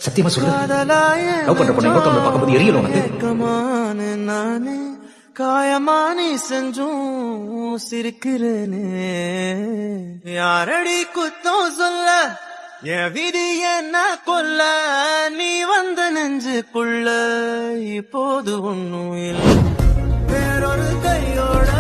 சத்தியமா சொல்லு. லவ் பண்ற பொண்ணு இன்னொருத்தவங்க பார்க்கும்போது எரியல உனக்கு? நானே காயமானி செஞ்சும் சிரிக்கிறேனே, யாரடி குத்தம் சொல்ல என் விதி என்ன கொல்ல, நீ வந்த நெஞ்சுக்குள்ள இப்போது ஒண்ணும் இல்லை, வேறொரு கையோட